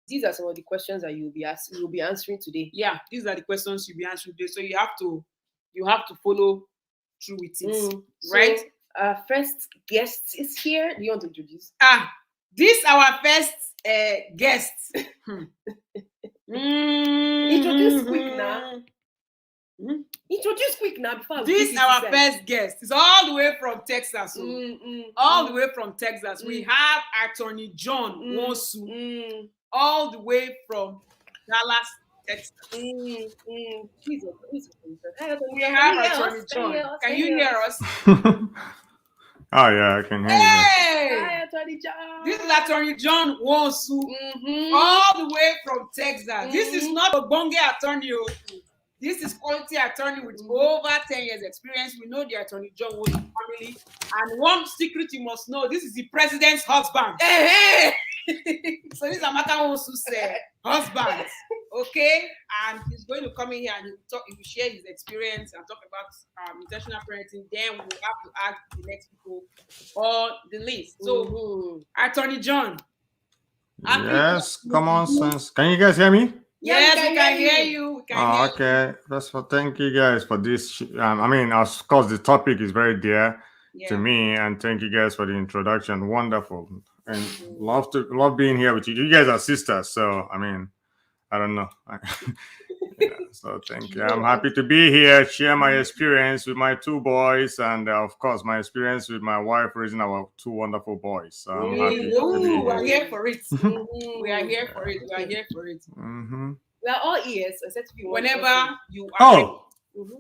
These are some of the questions that you'll be answering today. Yeah, these are the questions you'll be answering today. So you have to follow through with it, right? So our first guest is here. Do you want to introduce? This our first guest. Introduce quick now. Introduce quick now before this our first guest is all the way from Texas. All the way from Texas. We have Attorney John Nwosu. All the way from Dallas, Texas. Jesus. We have Attorney John. Can you hear us? Oh yeah, I can hear you. Hi, Attorney John. This is Attorney John Nwosu, all the way from Texas. This is not a bonge attorney. This is quality attorney with over 10 years experience. We know the Attorney John Nwosu family. And one secret you must know, this is the president's husband. So this is Amaka Nwosu's husband. Okay? And he's going to come in here and he will share his experience and talk about intentional parenting. Then we will have to ask the next people on the list. So, Attorney John. Yes, common sense. Can you guys hear me? Yes, we can hear you. Okay. First of all, thank you guys for this. I mean, of course, the topic is very dear to me, and thank you guys for the introduction. Wonderful, and love being here with you. You guys are sisters, so I mean, I don't know. So thank you. I'm happy to be here, share my experience with my two boys, and of course, my experience with my wife raising our two wonderful boys. So I'm happy to be here. We are here for it. We are here for it. We are here for it. We are all ears, except you. Whenever you are.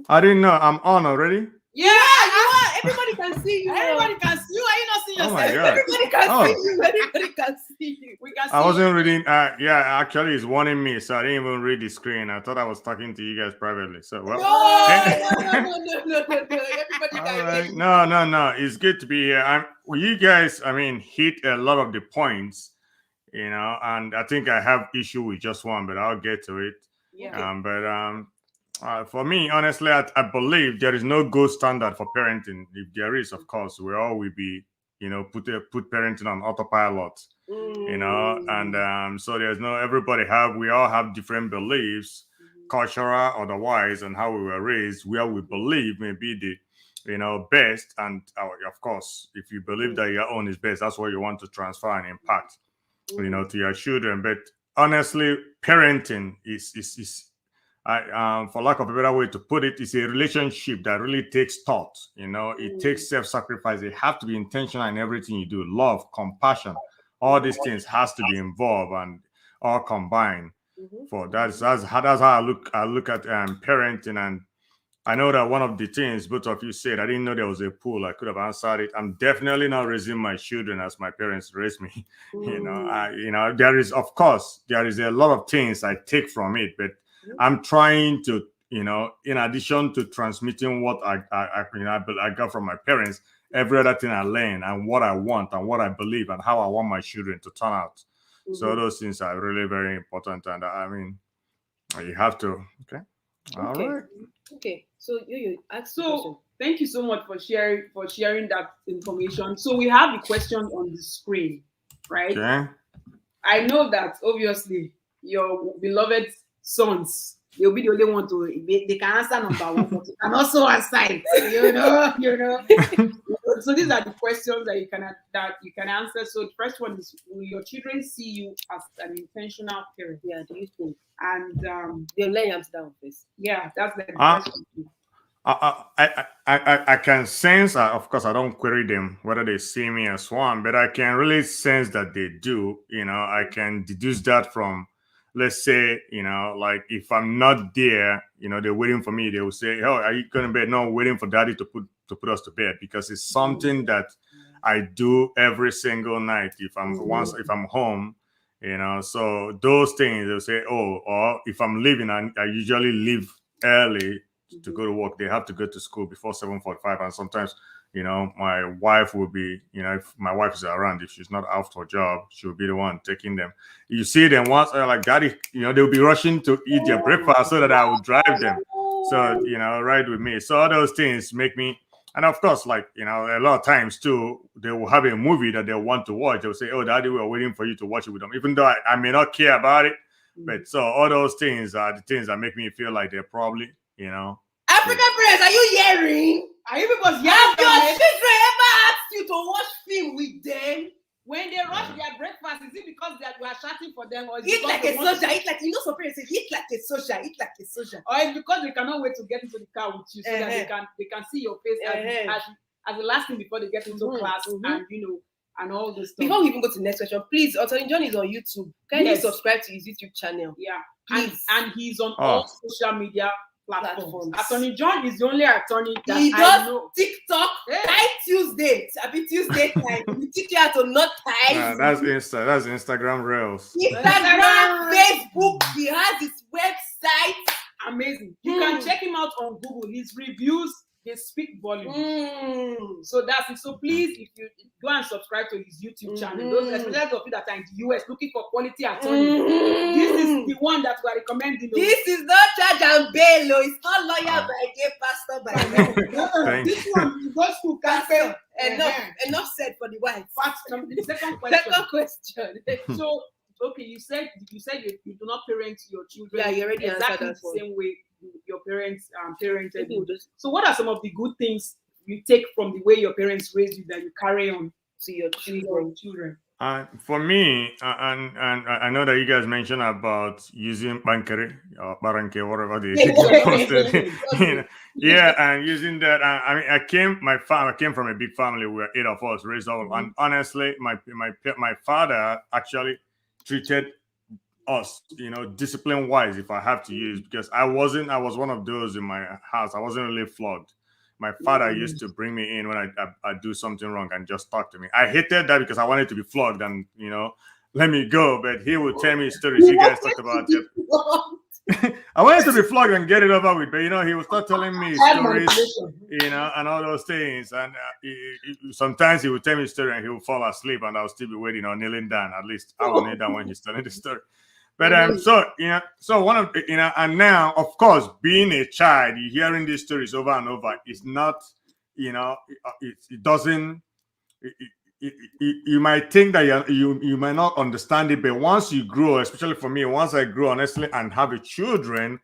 I didn't know. I'm on already. Yeah, you are. Everybody can see you. Everybody can see you. Are you not seeing yourself? Oh my God. Everybody can see you. Everybody can see you. We can see I wasn't reading. Actually, it's warning me, so I didn't even read the screen. I thought I was talking to you guys privately. So, well. No. Everybody can hear you. No. It's good to be here. You guys, I mean, hit a lot of the points, you know, and I think I have issue with just one, but I'll get to it. Yeah. For me, honestly, I believe there is no gold standard for parenting. If there is, of course, we all will be, you know, put parenting on autopilot, you know, and so there's no, we all have different beliefs, cultural, otherwise, and how we were raised, where we believe may be the, you know, best. And of course, if you believe that your own is best, that's what you want to transfer and impact, you know, to your children. But honestly, parenting is for lack of a better way to put it, it's a relationship that really takes thought. You know, it takes self-sacrifice. You have to be intentional in everything you do. Love, compassion, all these things has to be involved and all combined. For that's how I look at parenting. And I know that one of the things both of you said, I didn't know there was a pool. I could have answered it. I'm definitely not raising my children as my parents raised me. You know, there is a lot of things I take from it, but I'm trying to, you know, in addition to transmitting what I got from my parents, every other thing I learn and what I want and what I believe and how I want my children to turn out. So those things are really very important. And I mean, you have to. Okay. All right. Okay. So you ask. So thank you so much for sharing that information. So we have the question on the screen, right? Okay. I know that obviously your beloved sons, they'll be the only one they can answer number one, but you can also assign, you know. So these are the questions that you can answer. So the first one is, will your children see you as an intentional parent? Yeah, do you think? And they'll learn hands down first. Yeah, that's the question. I can sense, of course, I don't query them whether they see me as one, but I can really sense that they do. I can deduce that from, let's say, like if I'm not there, they're waiting for me. They will say, "Oh, are you going to bed?" No, waiting for daddy to put us to bed, because it's something that I do every single night. If I'm home, so those things they'll say, "Oh," or if I'm leaving, I usually leave early to go to work. They have to go to school before 7:45, and sometimes my wife will be, if my wife is around, if she's not out for job, she'll be the one taking them. You see them once, they're like, "Daddy," they'll be rushing to eat their breakfast so that I will drive them, so ride with me. So all those things make me. And of course, like, a lot of times too, they will have a movie that they want to watch. They'll say, "Oh, daddy, we're waiting for you to watch it with them," even though I may not care about it. But so all those things are the things that make me feel like they're probably, African parents, are you hearing? Are you people's Have your children ever asked you to watch film with them? When they rush their breakfast, is it because we are shouting for them, or is Eat because like a soldier, eat like, some parents say, eat like a soldier, eat like a soldier. or it's because they cannot wait to get into the car with you so that they can see your face as the last thing before they get into class and and all this stuff. Before we even go to the next question, please, Anthony John is on YouTube. Can you subscribe to his YouTube channel? Yeah, please. And he's on all social media platforms. Attorney John is the only attorney that I know. TikTok, Type Tuesday. Happy Tuesday time. We teach you how to not type. That's Instagram Reels. Instagram, Facebook. He has his website. Amazing. You can check him out on Google. His reviews, they speak volumes. So that's it. So please, if you go and subscribe to his YouTube channel, those especially of you that are in the US looking for quality attorney, this is the one that we are recommending. This is not charge and bail. It's not lawyer by day, pastor by day. This one goes to cancel. Enough said for the wife. The second question. Second question. So okay, you said you do not parent your children. Yeah, you already exactly answered the same way your parents parented you. So what are some of the good things you take from the way your parents raised you that you carry on to your children? For me, and I know that you guys mentioned about using bankere or baranke, whatever they posted. Yeah, and using that. I mean, I came from a big family where 8 of us raised all, and honestly, my father actually treated us, discipline wise, if I have to use, because I was one of those in my house. I wasn't really flogged. My father used to bring me in when I do something wrong and just talk to me. I hated that because I wanted to be flogged and let me go. But he would tell me stories. You guys talked about it. I wanted to be flogged and get it over with, but he would start telling me stories, and all those things. And sometimes he would tell me a story and he would fall asleep, and I'll still be waiting or kneeling down. At least I will kneel down when he's telling the story. But so one of and now, of course, being a child, hearing these stories over and over, it's not, it doesn't. You might think that you might not understand it, but once you grow, especially for me, once I grew honestly and have a children,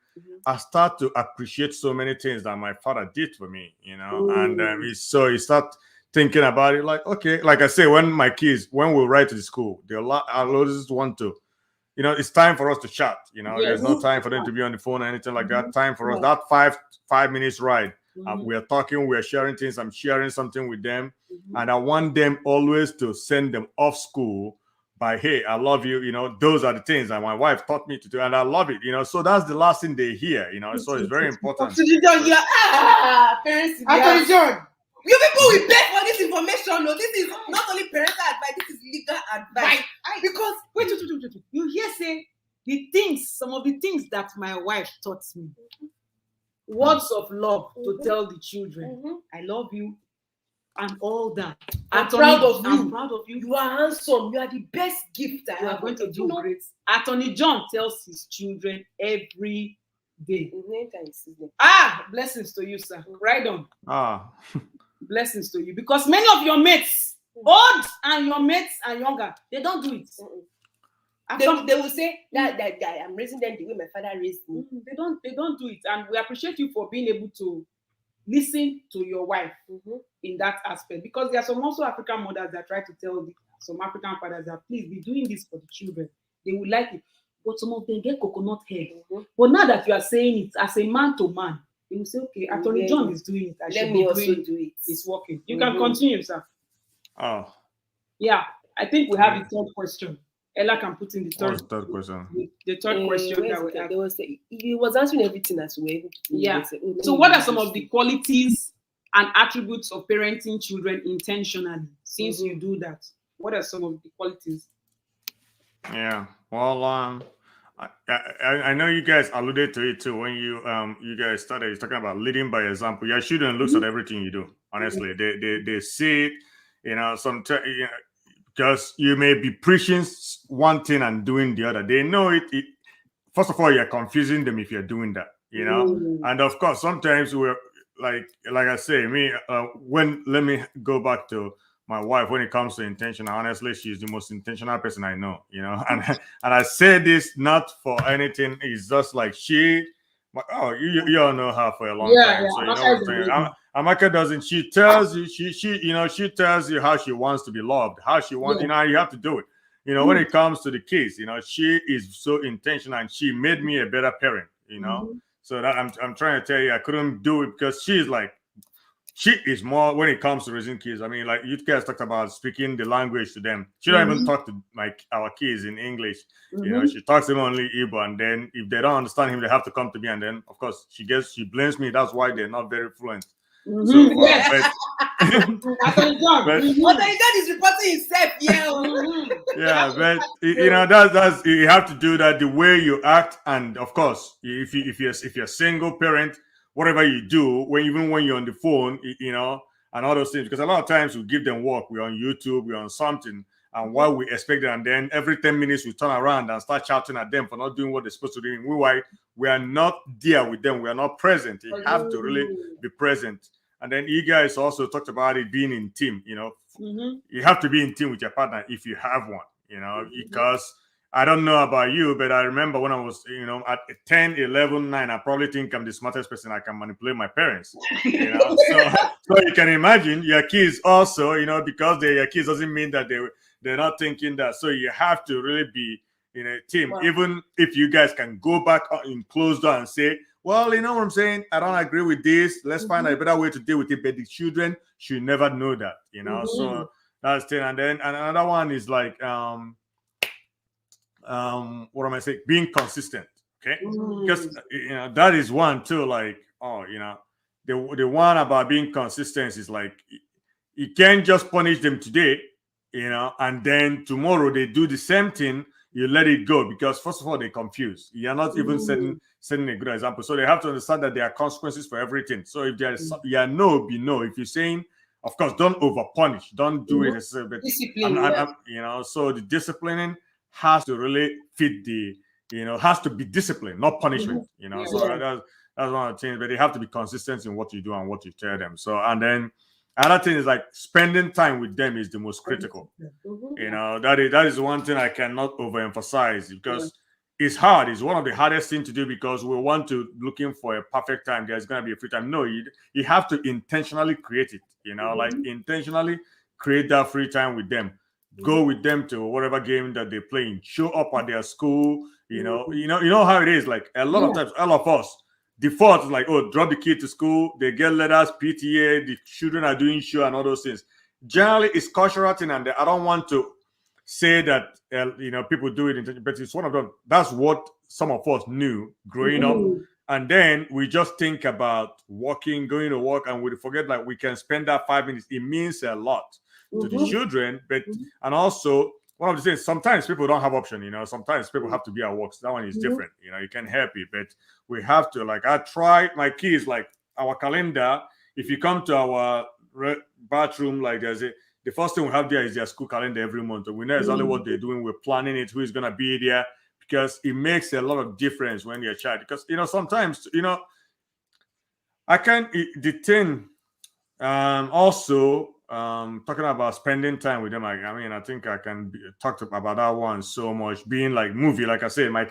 I start to appreciate so many things that my father did for me, and so you start thinking about it like, okay, like I say, when we ride to the school, I always want to. It's time for us to chat. There's no time for them to be on the phone or anything like that. Time for us, that 5 minutes ride. We are talking, we are sharing things. I'm sharing something with them. And I want them always to send them off school by, "Hey, I love you." Those are the things that my wife taught me to do. And I love it. So that's the last thing they hear, so it's very important. Parents, John. You people will pay for this information. No, this is not only parental advice, this is legal advice. Because wait, you hear say some of the things that my wife taught me. Words of love to tell the children. I love you and all that. I'm proud of you. You are handsome. You are the best gift I You are going to do great. Attorney John tells his children every day. Blessings to you, sir. Right on. Blessings to you, because many of your mates, old and your mates are younger, they don't do it. They will say that I'm raising them the way my father raised me. They don't do it, and we appreciate you for being able to listen to your wife in that aspect, because there are some also African mothers that try to tell some African fathers that please be doing this for the children. They would like it, but some of them get coconut hair. But now that you are saying it as a man to man, He will say, okay, Attorney John is doing it. I Let should me be also doing it. do it. It's working. You can continue, sir. Oh, Yeah, I think we have the third question. Ella can put in the what's third, the third question? the third question where is that we it? have. There was he was answering everything as well. Yeah. They said, oh, let So, me what are read some this of the thing. qualities and attributes of parenting children intentionally? Since you do that, what are some of the qualities? Yeah. Well, I know you guys alluded to it too when you guys started talking about leading by example. Your children looks at everything you do. Honestly, they see it. You know, sometimes because you may be preaching one thing and doing the other. They know it. First of all, you're confusing them if you're doing that. You know, and of course, sometimes we're like I say, me when let me go back to my wife when it comes to intention. Honestly, she's the most intentional person I know. You know, and I say this not for anything. It's just like oh, you all know her for a long time, so you know what I'm saying. Amaka doesn't. She tells you. She tells you how she wants to be loved, how she wants. You know, you have to do it. You know, when it comes to the kids, you know, she is so intentional, and she made me a better parent. You know, so that I'm trying to tell you, I couldn't do it because she is more when it comes to raising kids. I mean, like you guys talked about speaking the language to them. She don't even talk to our kids in English. You know, she talks to them only Igbo, and then if they don't understand him, they have to come to me. And then, of course, she blames me. That's why they're not very fluent so far. But That is reporting himself. Yeah, but you know that's you have to do that the way you act, and of course, if you're a single parent, whatever you do, even when you're on the phone, you know, and all those things, because a lot of times we give them work, we're on YouTube, we're on something, and while we expect them, and then every 10 minutes we turn around and start shouting at them for not doing what they're supposed to do. Meanwhile, we are not there with them, we are not present. You have to really be present. And then you guys also talked about it being in team, you know. You have to be in team with your partner if you have one, you know, because I don't know about you, but I remember when I was, you know, at 10, 11, 9, I probably think I'm the smartest person. I can manipulate my parents, you know. So you can imagine your kids also, you know, because they're your kids doesn't mean that they're not thinking that. So you have to really be in a team, even if you guys can go back in closed door and say, well, you know what I'm saying? I don't agree with this. Let's find a better way to deal with it. But the children should never know that, you know. So that's the thing. And then another one is like what am I saying? Being consistent. Okay. Because you know, that is one too, like, oh, you know, the one about being consistent is like you can't just punish them today, you know, and then tomorrow they do the same thing, you let it go because first of all they're confused. You're not even setting a good example. So they have to understand that there are consequences for everything. So if there's no, be no. If you're saying, of course, don't over punish, don't do it necessarily. Discipline, you know, so the disciplining has to really fit the, you know, has to be discipline, not punishment. You know, so that's one of the things. But they have to be consistent in what you do and what you tell them. So and then another thing is like spending time with them is the most critical. You know, that is one thing I cannot overemphasize because it's hard. It's one of the hardest things to do because we want to looking for a perfect time. There's gonna be a free time. No, you have to intentionally create it. You know, like intentionally create that free time with them. Go with them to whatever game that they're playing. Show up at their school. You know how it is. Like a lot of times, all of us default is like, oh, drop the kid to school. They get letters, PTA. The children are doing show and all those things. Generally, it's cultural thing, and I don't want to say that you know people do it, but it's one of them. That's what some of us knew growing up, and then we just think about walking, going to work, and we forget like we can spend that 5 minutes. It means a lot to the children, but and also one of the things, sometimes people don't have option, you know, sometimes people have to be at work. So that one is different, you know, you can help it, but we have to, like, I try my kids, like our calendar, if you come to our bathroom, like the first thing we have there is their school calendar every month. And we know exactly what they're doing. We're planning it, who is going to be there, because it makes a lot of difference when you're a child. Because, you know, sometimes, you know, I can't detain also talking about spending time with them. I mean, I think I can talk about that one so much. Being like movie, like I said, my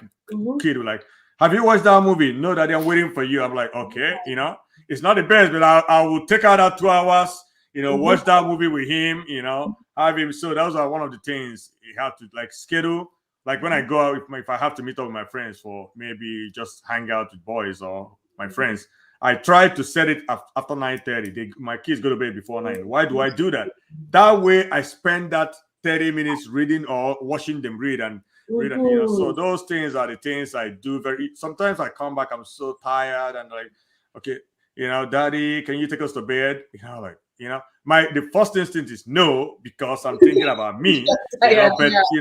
kid will like, have you watched that movie? No, Daddy, I'm waiting for you. I'm like, okay, you know, it's not the best, but I will take out that 2 hours, you know, watch that movie with him, you know, have him. So those are one of the things you have to like schedule. Like when I go out, if I have to meet up with my friends for maybe just hang out with boys or my friends, I try to set it after 9:30. My kids go to bed before 9. Why do I do that? That way I spend that 30 minutes reading or watching them read and read. And, so those things are the things I do. Sometimes I come back, I'm so tired and like, okay, Daddy, can you take us to bed? The first instinct is no, because I'm thinking about me. But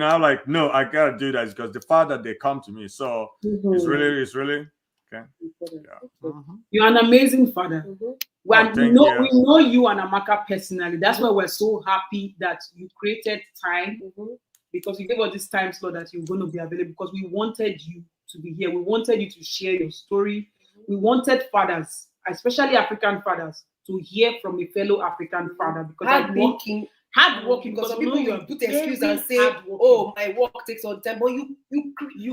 I'm like, no, I gotta do that because the fact that they come to me. So it's really okay. Yeah. You're an amazing father. We know you and Amaka personally. That's why we're so happy that you created time, because you gave us this time slot that you're going to be available, because we wanted you to be here. We wanted you to share your story. We wanted fathers, especially African fathers, to hear from a fellow African father, because hardworking, because some people will put excuse and say, "Oh, my work takes all the time," but you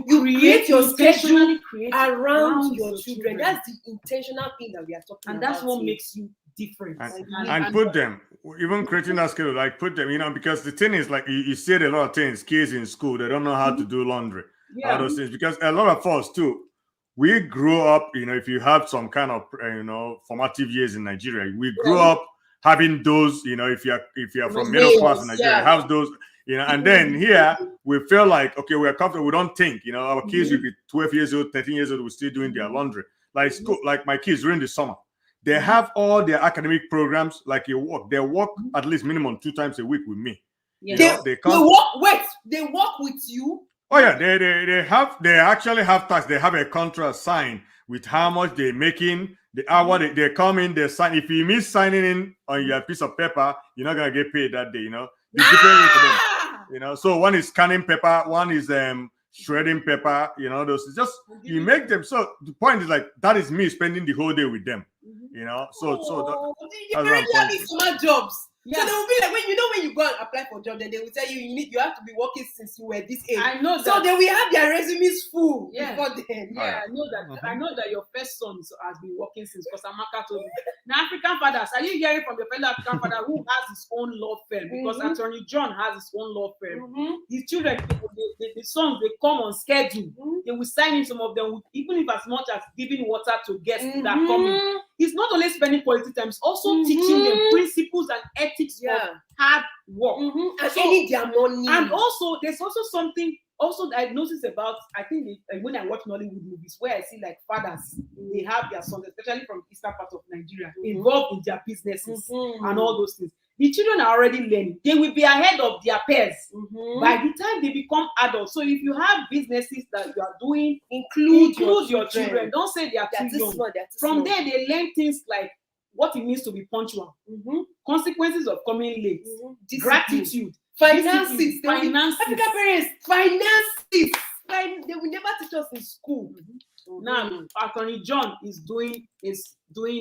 create your schedule around your children. That's the intentional thing that we are talking about, and that's what makes you different. And put them, even creating that schedule, like put them, because the thing is, like you said a lot of things. Kids in school, they don't know how to do laundry, all those things, because a lot of us too. We grew up, if you have some kind of, formative years in Nigeria, we grew up having those, if you're from middle class in Nigeria, have those, and then here we feel like, okay, we're comfortable. We don't think, our kids will be 12 years old, 13 years old, we're still doing their laundry. Like school, like my kids during the summer, they have all their academic programs, like they work at least minimum 2 times a week with me. They work with you. Oh yeah, they actually have tax. They have a contract signed with how much they're making, the hour they come in, they sign. If you miss signing in on your piece of paper, you're not gonna get paid that day. The difference for them. So one is scanning paper, one is shredding paper. Those just you make them. So the point is like that is me spending the whole day with them. So you already have these smart jobs. Yeah. So they will be like, when you go and apply for a job, then they will tell you you have to be working since you were this age. I know that. So they will have their resumes full before then. Yeah, I know that. I know that your first son has been working since, because Amaka told me. Now, African fathers, are you hearing from your fellow African father who has his own law firm? Because Attorney John has his own law firm. His children, the sons, they come on schedule. They will sign in, some of them, even if as much as giving water to guests that come in. He's not only spending quality time, he's also teaching them principles and ethics of hard work. And earning their money. And also, there's also something that I noticed about, I think when I watch Nollywood movies, where I see like fathers, they have their sons, especially from the eastern part of Nigeria, involved in their businesses and all those things. The children are already learning. They will be ahead of their peers by the time they become adults. So if you have businesses that you are doing, include your children. Don't say they are too young. From there, they learn things like what it means to be punctual, consequences of coming late, gratitude, finances. Finances. African parents, finances. They will never teach us in school. Now, Attorney John is doing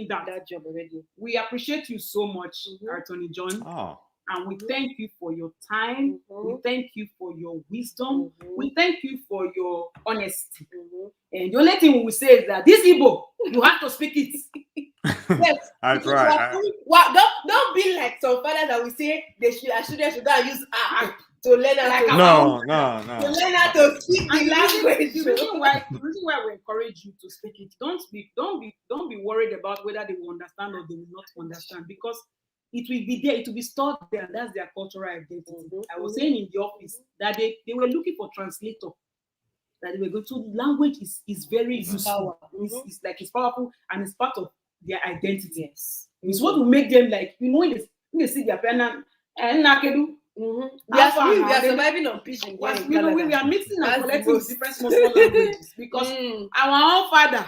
that job already. We appreciate you so much, Attorney John. And we thank you for your time. We thank you for your wisdom. We thank you for your honesty. And the only thing we will say is that this Igbo, you have to speak it. Yes, I try. Don't be like some fathers that we say our children should go and use app to learn how to to learn how to speak the language. The reason why we encourage you to speak it, don't be worried about whether they will understand or they will not understand, because it will be there, it will be stored there, and that's their cultural identity. I was saying in the office that they were looking for translator, that they were going to. Language is very useful. It's like it's powerful and it's part of their identity. Yes. It's what will make them like, when they see their parents and Nakedu. We are surviving on pidgin. We are mixing and collecting with different small languages, because our own father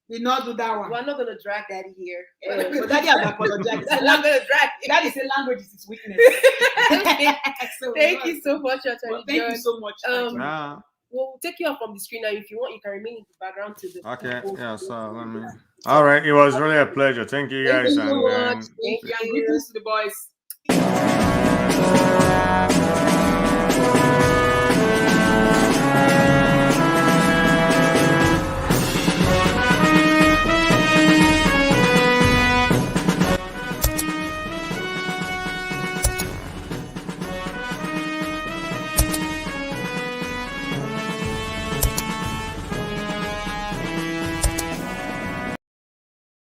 did not do that one. We're not going to drag Daddy here. But Daddy has apologized. I'm not going to drag him. Daddy said language is his weakness. Thank you so much, Attorney Thank you so much. We'll take you off from the screen now. If you want, you can remain in the background to the. Okay. Yeah. So let me. All right. It was really a pleasure. Thank you guys. Thank you so much. Thank you. And greetings to the boys.